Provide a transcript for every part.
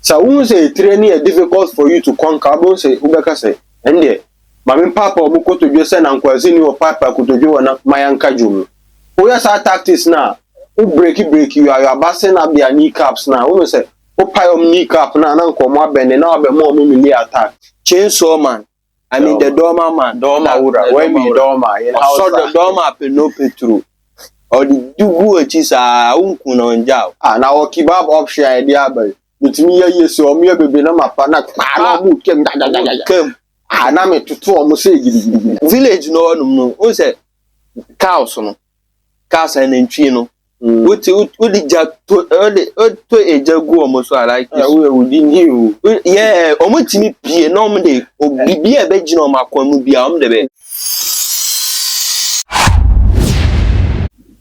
So won't say training is difficult for you to conquer. Won't say ubeka say. And there, mami papa obuko to just send and kwazini or papa kuto jo na mayanka jumu. Oh yes, our tactics now. Who break you are busting up their kneecaps now. Who say who pie on kneecap now and come bend and now be more mini attack. Chainsaw man. I mean the Doma man. Doma ura. When we Doma in house. So the Doma pe no petru. Or the dugu chis unkuna onjao. Ah now kebab option idea by. With me yes or me baby na mapana. Ah no kem kem. Ah na me tutu omo say gidi. Village no. Who say cows no. Cows and entry no. What the jack to a jagu almost like we didn't hear. Yeah, almost me be normally or be a veg no macon be on the bed.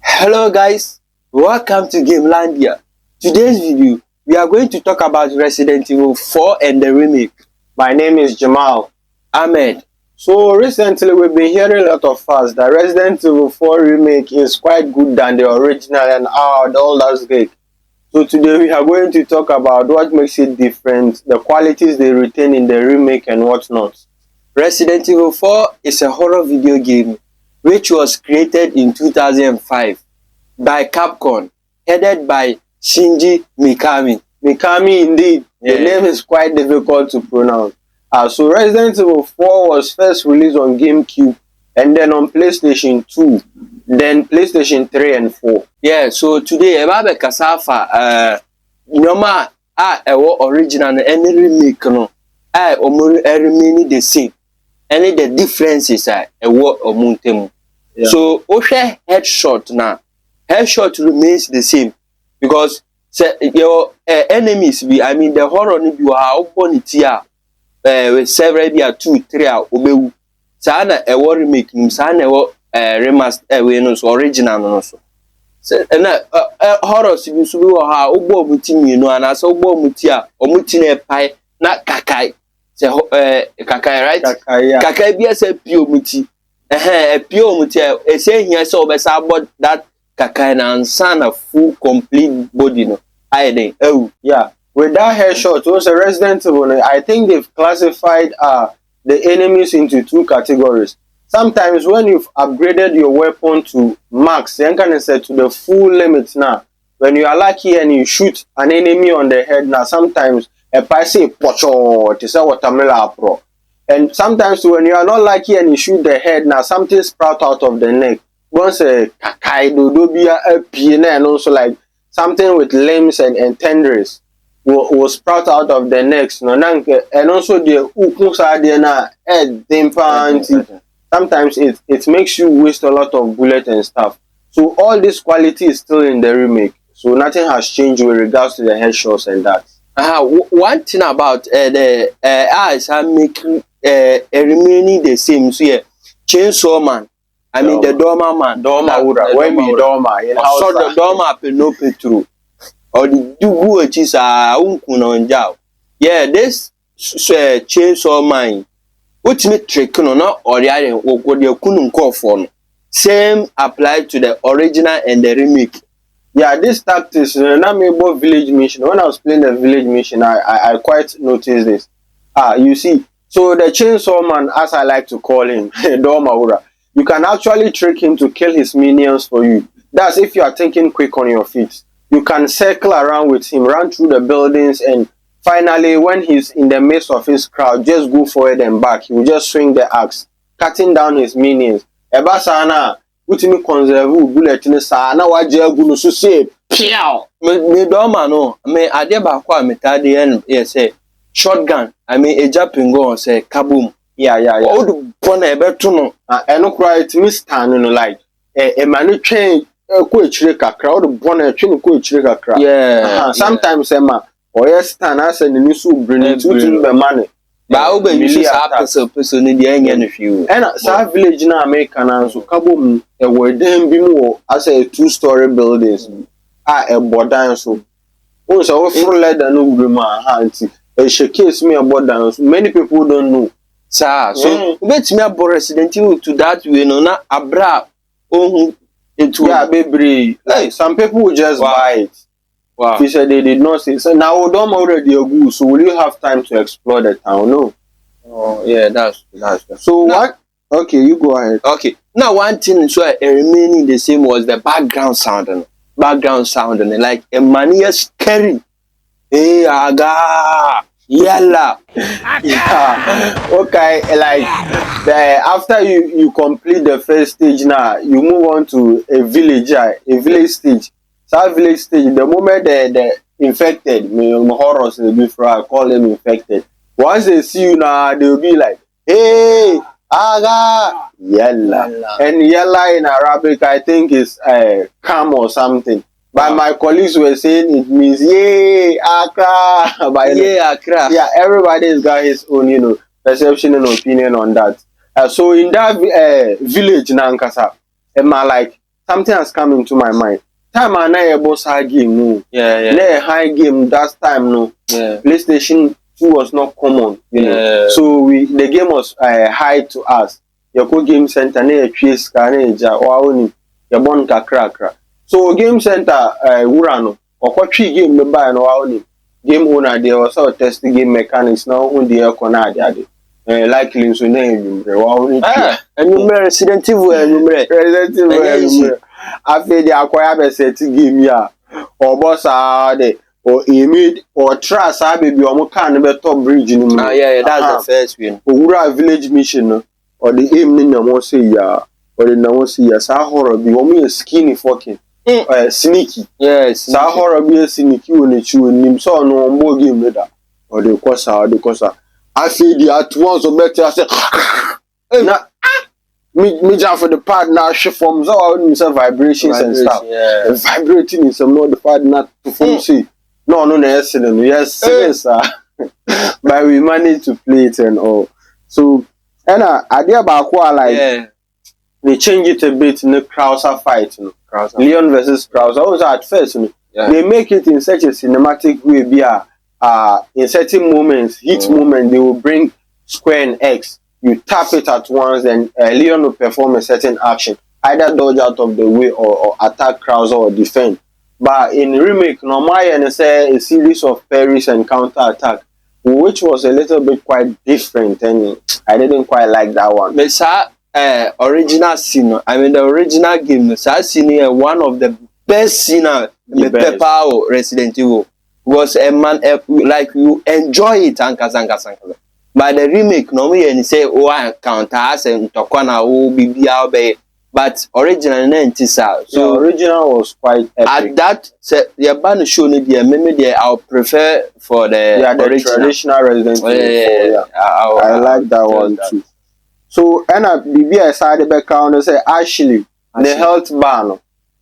Hello guys, welcome to Gamelandia. Today's video we are going to talk about Resident Evil 4 and the remake. My name is Jamal Ahmed. So recently we've been hearing a lot of fuss that Resident Evil 4 remake is quite good than the original and all that's great. So today we are going to talk about what makes it different, the qualities they retain in the remake and whatnot. Resident Evil 4 is a horror video game which was created in 2005 by Capcom, headed by Shinji Mikami. Mikami indeed, the name is quite difficult to pronounce. So Resident Evil 4 was first released on GameCube and then on PlayStation 2, then PlayStation 3 and 4. Yeah, so today about Kasafa normal original and remake no remain the same. Any the differences omuntemu. So Osha headshot now. Headshot remains the same because your enemies be the horror ni bi how bonitia with several be 2 3 obewu sana remake nim sana remaster we no so original no so na horror si bi so bi ha ogbo omuti mienu ana so ogbo omuti a omuti na epai na kakai se kakai right kakai bi ase pie omuti pie omuti e se hia se obesa about that kakai na ansana full complete body no I yeah. With that headshot, also Resident Evil, I think they've classified the enemies into 2 categories. Sometimes when you've upgraded your weapon to max, then can set to the full limit now. When you are lucky and you shoot an enemy on the head now, sometimes a paise pocho to say watermelon pro. And sometimes when you are not lucky and you shoot the head now, something sprout out of the neck. Once a kakaido be a piene and also like something with limbs and tendrils will sprout out of the neck, and also the sometimes it makes you waste a lot of bullets and stuff. So all this quality is still in the remake. So nothing has changed with regards to the headshots and that. One thing about the eyes are making remaining the same. So yeah, Chainsaw man. I mean the Doma man. Doma ura. When we Doma in house. So the Doma pe no petru. Or the dugu chis unkuna onjao. Yeah, this Chainsaw man. What me trick no na or the kunun call for. Same applied to the original and the remake. Yeah, this tactics about village mission. When I was playing the village mission, I quite noticed this. You see, so the Chainsaw man, as I like to call him, Doma ura. You can actually trick him to kill his minions for you. That's if you are thinking quick on your feet. You can circle around with him, run through the buildings, and finally, when he's in the midst of his crowd, just go forward and back. He will just swing the axe, cutting down his minions. Eba sana, utimi conserve bullet in sana waje gunu so say piao. Me Doma no, me ade ba kwa metade en say shotgun. I mean a jumping go say kaboom. Yeah. All the bona ebeto no. Eno cry it me stand no like e manu train ko echire kakra all the bona train ko echire kakra. Yeah. Sometimes ema or yes stand as an nisu bring to be money. Ba obe use person ni dey enya no hwe. And sa village na America na so kabom e wordem bi mu as a 2-story buildings. E bodan so. O so we full leather no wure ma anti. E showcase me about that. Many people don't know. So bet me about Resident Evil to that way no na abra ohun into yeah baby. Like some people will just buy it. Wow. He said they did not say. So now Odom already a good. So will you have time to explore the town? No. Oh, yeah, that's. So Now, what? Okay, you go ahead. okay. Now one thing so remaining the same was the background sound. Like a man is scary. Hey, aga, yalla. Yeah. Okay, like after you complete the first stage now, you move on to a village, a village stage. So that village stage, the moment the infected, horrors before I call them infected. Once they see you now, they'll be like, hey, aga, yalla. Yalla. And yalla in Arabic, I think is calm or something. But Wow. my colleagues were saying it means yay, Accra. But Yeah, Accra. yeah, everybody's got his own, perception and opinion on that. So in that village, Nankasa, like something has come into my mind. Time I know about high game, no. Yeah. High game that time, no. Yeah. PlayStation 2 was not common, Yeah. So the game was high to us. You go game center, ne chase, ne ja, or only you born kakra. So game center, Urano, or what game me buy no only. Game owner there was also test game mechanics now on the air corner likely so name And you Resident Evil and you after the acquire be set game ya or boss de or imid or trust baby or can be top bridge no. yeah, that's the first one. Owura village mission no or the aim ni na say ya or the na say ya sa horror be o skinny fucking sneaky. Yes. Sa horror be sneaky on the chu nim so no more game leader or the kosa I feel the at once or better I say na me jump for the pad now shift from so I vibrations and stuff. Yeah. Vibrating is some not the pad not to form see. No yes sir. But we managed to play it and all. So and idea about like they change it a bit in the Krauser fight, Leon versus Krauser. Also at first, they make it in such a cinematic way. In certain moments, moment, they will bring square and X. You tap it at once, and Leon will perform a certain action, either dodge out of the way or attack Krauser or defend. But in Remake, normally, and say a series of parries and counter attack, which was a little bit quite different, and I didn't quite like that one. But original scene, the original game, scene one of the best scene the Resident Evil was a man like you enjoy it anka. But the remake normally and say counter as and tokwana be but original so original was quite epic. At that the band show maybe I'll prefer for the traditional Resident Evil. I like that one too. So, BB decided back and say, actually, the health ban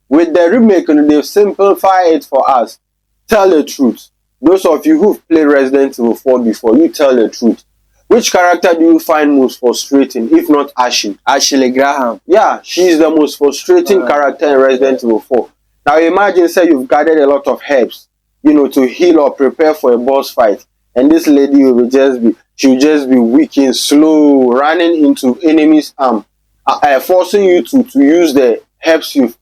with the remake, they've simplified it for us. Tell the truth. Those of you who've played Resident Evil 4 before, you tell the truth. Which character do you find most frustrating, if not Ashley? Ashley Graham. Yeah, she's the most frustrating character in Resident Evil 4. Now, imagine, say, you've gathered a lot of herbs, to heal or prepare for a boss fight. And this lady will just be weak and slow, running into enemies' arm, forcing you to use the herbs you've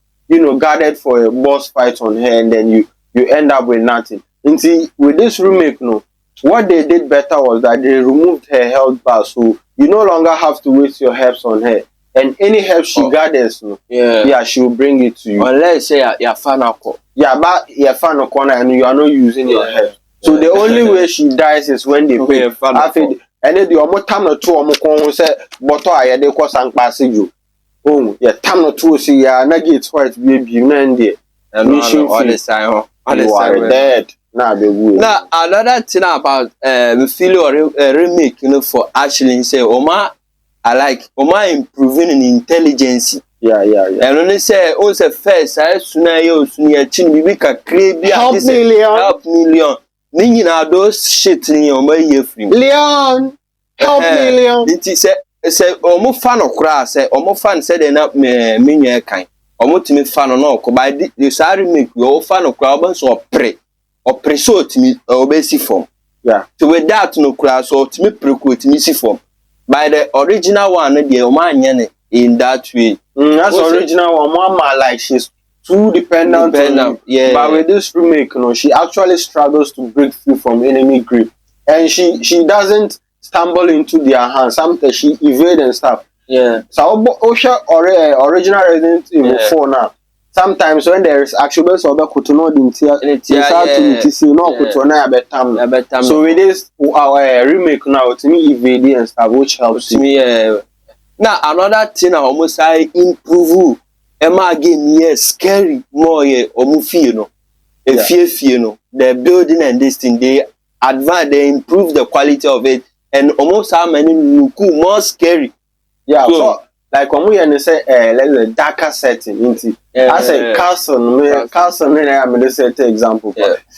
gathered for a boss fight on her, and then you end up with nothing. And see, with this remake, what they did better was that they removed her health bar, so you no longer have to waste your herbs on her. And any help she gathers, she will bring it to you. Unless say you're fan of but you're fan of corner and you are not using your herbs. So the only way she dies is when they pay. And then the almost time or two almost say, but I they cause and passage you. Oh, yeah, time or two see ya nuggets white baby and the mission all the time. You are dead. Now they will. Now another thing about the feel or remake, for actually say Oma improving in intelligence. Yeah. And when they say also first I sunya chin bibi kakre help million. Nini na those shit in your way free. Leon, help me, Leon. It is say omo fan of grass, omo fan said enough me kind. Omo to me fan or no, by the sorry make your fan of crowds or so to me obesi form. Yeah. So with that no class or to me preclude me see form. By the original one, the man in that way. That's original one. Mama like she's too dependent on you. Yeah. But with this remake, she actually struggles to break free from enemy grip, and she doesn't stumble into their hands. Sometimes she evade and stuff. Yeah. So original Resident Evil 4 now. Sometimes when there is actually so be kutuno dintia, so with this our remake now, to me evade and stuff, which helps me. Now another thing I almost say improve. Emma again, yes, scary more fear no. Fear no. The building and this thing they advance, they improve the quality of it, and almost how many look more scary. Yeah, so like when we say let's say darker setting into as a castle I'm going to set example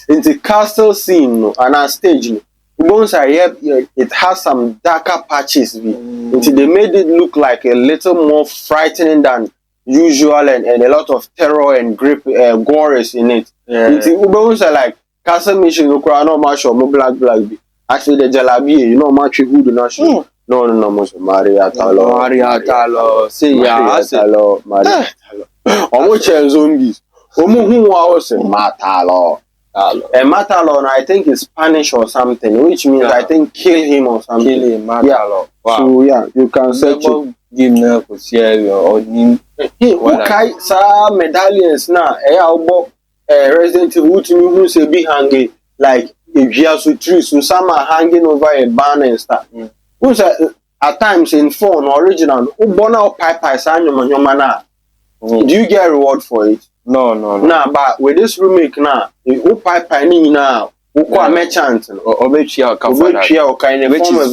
into castle scene and a stage bones are it has some darker patches until they made it look like a little more frightening than usual, and a lot of terror and grip gore is in it. Until bones are like castle mission no much or black be actually the jalabi much good not no, Maria Talo. See, Maria Talo. Almost zombies. Who was a Matalo? A Matalo, I think, is Spanish or something, which means I think kill him or something. Kill him, Matalo. Wow. So, yeah, you can search it. Give me or him. Okay, some medallions now. Resident Evil who say be hanging like if you have to trees, so some are hanging over a banner and stuff. At times in phone original, do you get a reward for it? No. Nah, but with this remake now, you pipe now, merchant, which is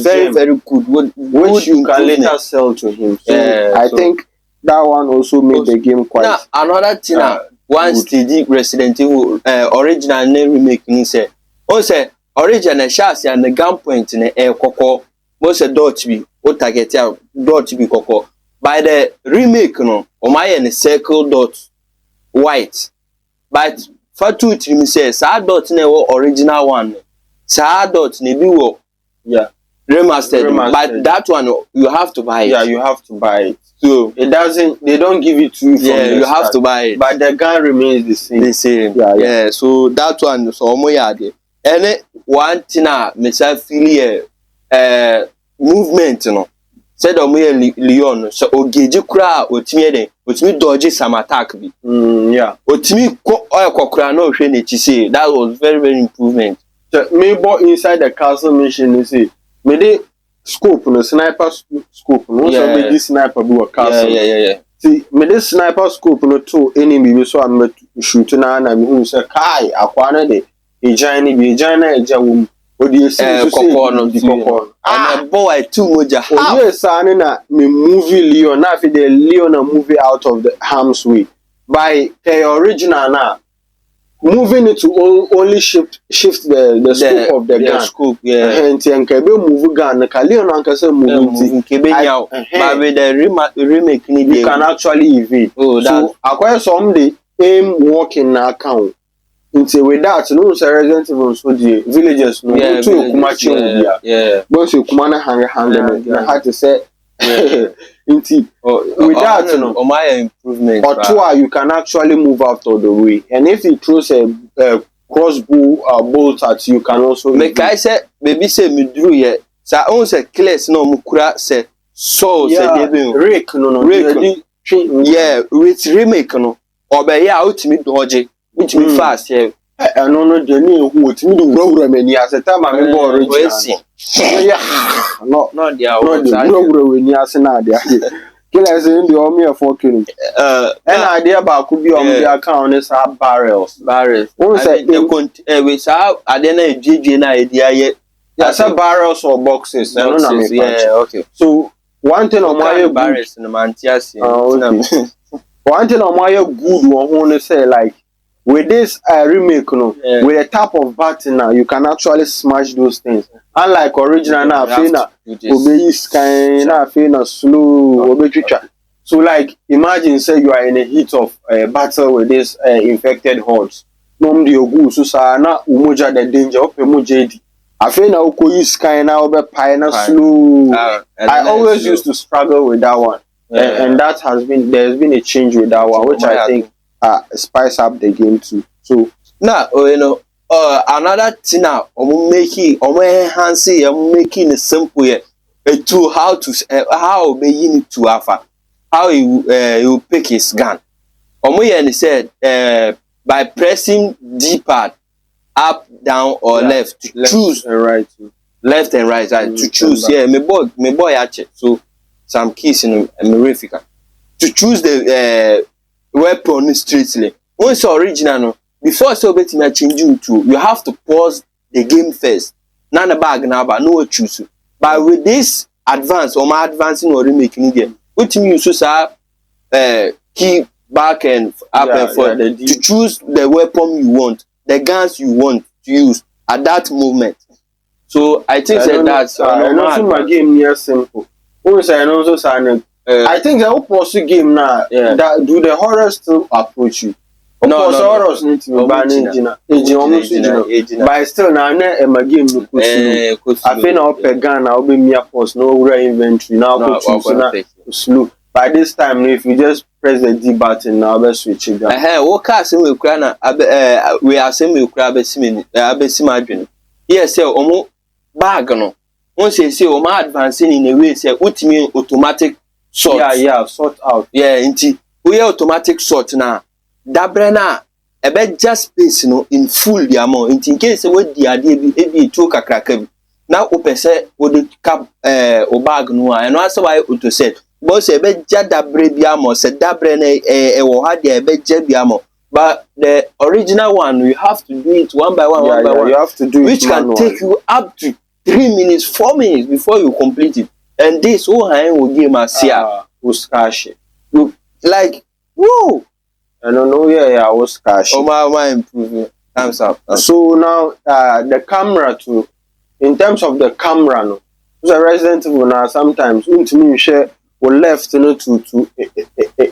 very good, which you can later sell to him. So I think that one also made the game quite. Now another thing, once the Resident Evil original name remake, he said, also original shots and the gunpoint in the air coco. Most a dot be what target dot be coco. By the remake, no, my and circle dot white. But for two to say, sad dot never original one. Sad dot nebi wo. Yeah. Remastered. But that one you have to buy it. Yeah, you have to buy it. So it doesn't. They don't give it to you. Yeah, you have to buy it. But the gun remains the same. The same. Yeah. So that one so omo yade. And one thing me say feel movement no said omo Leon so ogeji kura otimi dodge some attack bi yeah otimi kokura no hwe na chi say that was very improvement. So me bo inside the castle mission you see me dey scope no sniper scope no so be this sniper be castle yeah see me dey sniper scope no to enemy so am shoot na me say kai akwa na dey ejani bi ejana ejawum and boy too moja. Yes, me movie Leon. Now the Leon a movie out of the harm's way. By the original now, moving it to only shift the scope of the gun. Scope, yeah. And kebe move gun. Leon anka say moving. But with the remake, you can actually evade. So acquire someday aim walking na account. Until with that, no Resident Evil so the villagers no to Kumachi yeah. Once you Kumana hang I had to say with that no my improvement. Or two you can actually move out of the way. And if he throws a crossbow bolt at you can also make I say maybe say me drew ye. Sa on say class no mukura say so say rake rake yeah with remake no obey out me dodge. Which me fast yeah. No, the new who to me do road many as a time I'm more original. Not the road when you are there. Killers in the army of 4 killing. An idea about could be on the account is our barrels. Once we saw I didn't GG idea yet. That's a barrels or boxes. Yeah, okay. So one thing on my barrels in the Mantias. One thing on my good one say like with this remake, with a tap of button now, you can actually smash those things. Unlike original now, obey sky now, feel slow, obey. So like imagine say you are in a heat of battle with this infected hordes. Nom the ogu so sa na umoja the danger of emojedi. I feel now uko sky now be pine slow. I always used to struggle with that one. And that there's been a change with that one, which I think spice up the game too. So now another thing now making it simple here to how be you to alpha how you pick his gun. He said by pressing D pad up, down or left to choose and right. left and right to choose. Yeah, my boy actually. So some keys in America to choose the weapon straightly. Once original no, before so bet me change you to you have to pause the game first. None the bag now but no choose. But with this advance or my advancing or remaking again, what you use key back and up and forward to choose the weapon you want, the guns you want to use at that moment. So I think that's also my game near simple. Also, and also sign. I think the opposite game now. That do the horrors still approach you. No, horrors need to be banned. But still now, my game no push. I think now per gun now be me post no inventory now go choose slow. By this time, if you just press the D button now, be switch it down. What car say we cry na we are saying we cry be yes, say omo bag no. Once you say omo advancing in a way say ultimate automatic sort. Yeah, sort out. Yeah, inti we automatic sort na. Dabre na ebe just space no in full the amount. Inti in case we di ade bi to kakraka bi. Na o pese o de cap o bag no a. No ase why auto set. But say be dabre biamo say dabre na wo ha de be biamo. But the original one you have to do it one by one, one by one. You have to do which it can take you up to 3 minutes, 4 minutes before you complete it. And this whole hand will give us here. You like whoa. I don't know. Yeah, I was cash. Oh my improvement. Thumbs up. So now the camera too. In terms of the camera, no. So Resident Evil now sometimes you share or left to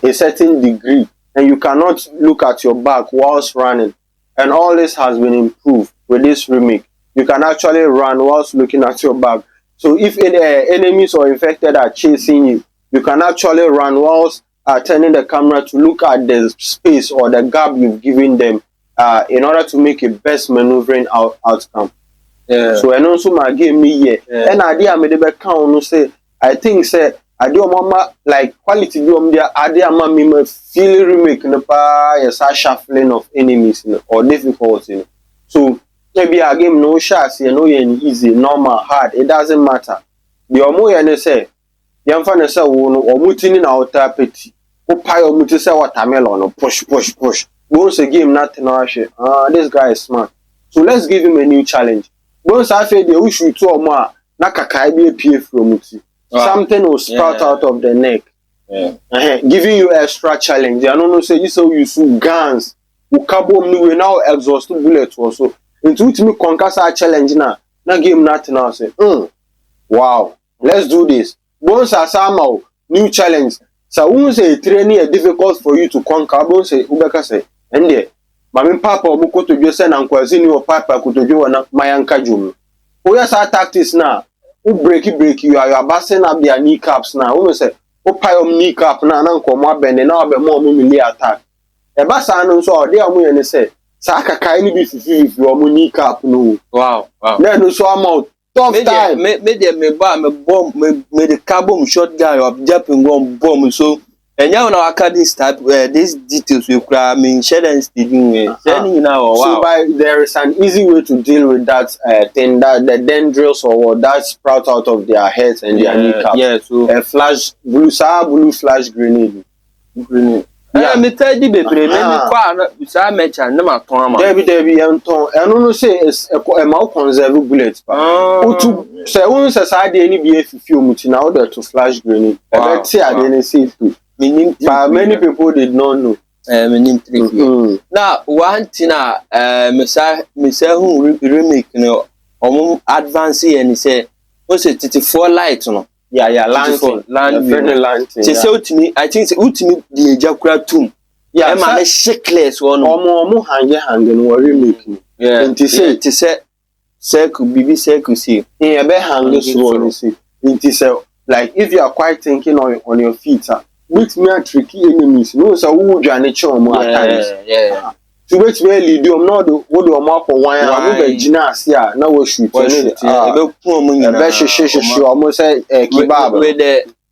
a certain degree, and you cannot look at your back whilst running. And all this has been improved with this remake. You can actually run whilst looking at your back. So if enemies or infected are chasing you, you can actually run whilst turning the camera to look at the space or the gap you've given them in order to make a best maneuvering outcome. So and also my game me here. And idea made the count say I think say I do mama like quality do there idea me feel remake no pa yes shuffling of enemies or difficulty. So maybe a game no shots no easy normal hard it doesn't matter. The omo say yamfa na say wo no omutini na otapeti o pai omuti say watermelon push once a game nothing this guy is smart, so let's give him a new challenge. Once I feel the issue to omo na kakai be pie from muti something will sprout out of the neck, giving you extra challenge. I don't know say you so use guns u cabo we now exhaust bullet also into me conquer that challenge na game nothing now say wow, let's do this. Once I somehow new challenge. So won't say training is difficult for you to conquer. Won't say ubeka say and there. Mami papa omuko to just send and kwazini or papa could do na mayanka jum. Oh yes, our tactics now. Who break you are busting up their kneecaps now. Who say oh pay kneecap na uncle more bend and now be more mummy attack. A bassa no so they are and say Saka kindly be if you are kneecap no. Wow. Then so amount. Tough time. Me bomb me the carbon shot guy of Japan bomb so and now I this type these details we share and stealing wow. So there is an easy way to deal with that thing that the dendrils or that sprout out of their heads and their kneecaps. Yeah, so a flash blue flash grenade. Yeah, me tell you baby me kwa sa mecha na ma ton ama. Debi enton. Eno no say is a mau conserve bullet pa. Otu say won say sa de ni bi efifi omuti na order to flash grenade. Ebe ti ade ni safe too. But many people did not know. Meaning tricky. Now one thing me say who remake no omo advance and say o say 34 light no. Yeah, land. Say ultimate, I think say ultimate the ejakura tomb. Yeah, man, shakeless one. Omo hange no remake. Yeah, and to say circle bibi circle see. Yeah, be hange so one see. It is like if you are quite thinking on your feet, with me a tricky enemies. No, so who journey chum at times. Yeah. To wait me lead you not the what do a mark for one hour gina here. No was shoot. She almost said kebab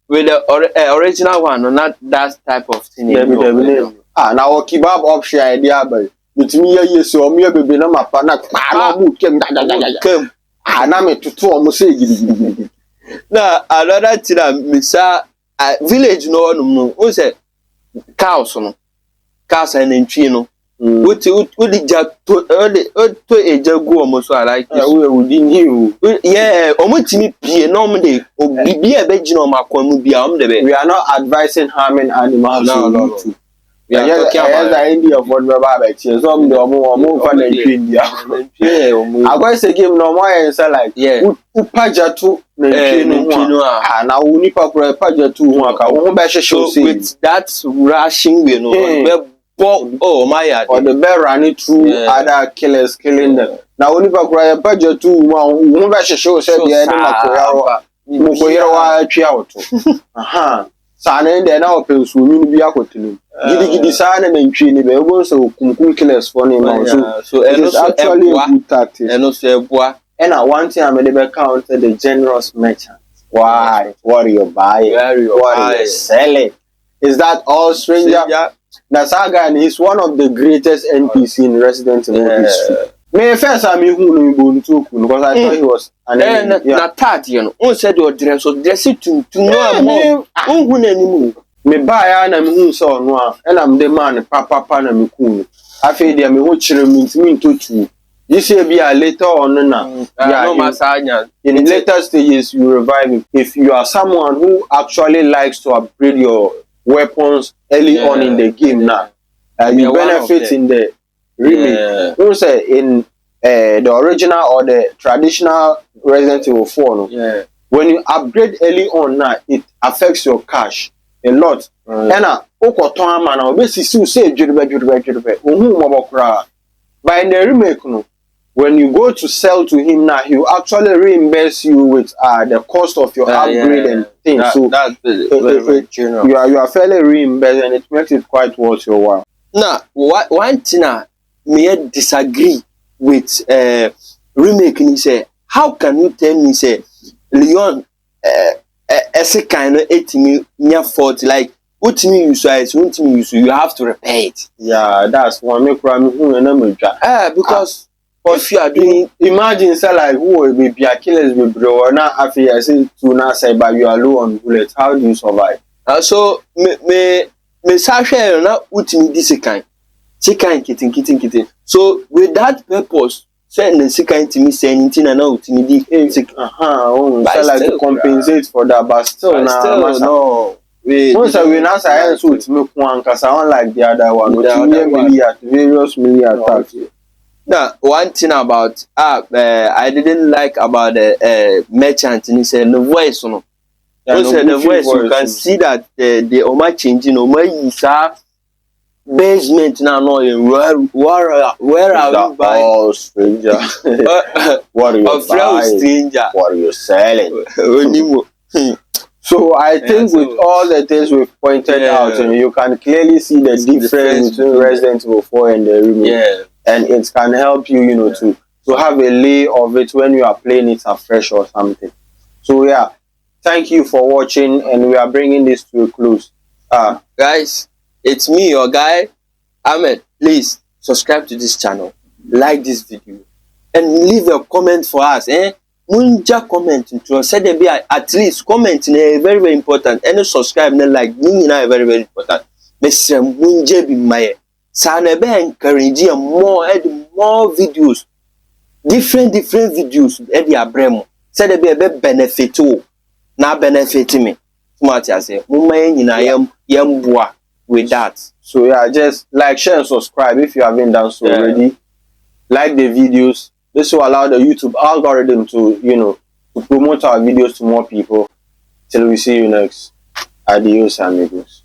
with the original one, not that type of thing. Now kebab option idea, but with me, yes, so me baby, no, my partner, came. Now me to two almost say, now, another thing, Missa, village no, who said cows and entrino. What did Jack to a jago almost like within you? Yeah, almost me be normally, or be a virgin on my corn beyond the bed. We are not advising harming animals. No. We are talking about the idea of what we're about. Some more fun than India. I go say give no more and say like, who paja to now we need to paja to with that rushing, you know. Oh my! Or the bear running through other killers killing them. Now only for a budget to one show said the animal Mukoyawa. Aha. Sana then now pills will be a hotel. Giddy sign and tree, they also killers for him. So it is actually a good tactic. And also, and I one time I never counted the generous merchant. Why? What are you buying? What are you selling? Is that all stranger? The saga and he's one of the greatest NPC in Resident Evil history. Me first I mean who no too because I thought he was an enemy. Na tat you know. On said your dress it to know more. Who anymore. Me buy na me hu so no and I'm the man papa na me ku. Afi dia me ho chire me ntimi ntotu. This year be a later on na. In later stages you revive it. If you are someone who actually likes to upgrade your weapons early on in the game now, you benefit in the remake. Who say in the original or the traditional Resident Evil 4 no? When you upgrade early on now, it affects your cash a lot. And okoton man obesi say by in the remake no, when you go to sell to him now, he will actually reimburse you with the cost of your upgrade and things. So that's very general. You are fairly reimbursed and it makes it quite worth your while. Now, one thing may disagree with remake. He say, how can you tell me say Leon as a kind of 18 near 40 like what me use you have to repair it. Yeah, that's one make because if you are doing, imagine say like who will be a killers with bro now after I say to now say but you are low on bullets, how do you survive? So me share na ultimate this kind kitten. So with that purpose, send the kind to me say anything and now ultimate so like to compensate for that, but still no. Once we now say so it's me one cause I don't like the other one. Various million attacks. Now, one thing about I didn't like about the merchant, and he said the voice, no. The voice, you can see that the Oma changing, Oma is basement now. No, where are you buying? Oh, stranger. What are you buying? Stranger. What are you selling? So I think with all the things we've pointed out, you can clearly see the difference between Resident Evil 4 and the remake. And it can help you, to have a lay of it when you are playing it afresh or something. So yeah, thank you for watching, and we are bringing this to a close. Guys, it's me, your guy, Ahmed. Please subscribe to this channel, like this video, and leave a comment for us. Munja comment to us. Say there be at least comment. Very very important. And subscribe and like. Very very important. Mr. Munja be my. Sana be encourage more videos, different videos. Edi abremo. Say there be a benefit too. Na benefit me. Smart I say. Mumma yam bua with that. So yeah, just like, share, and subscribe if you haven't done so already. Like the videos. This will allow the YouTube algorithm to to promote our videos to more people. Till we see you next. Adios, amigos.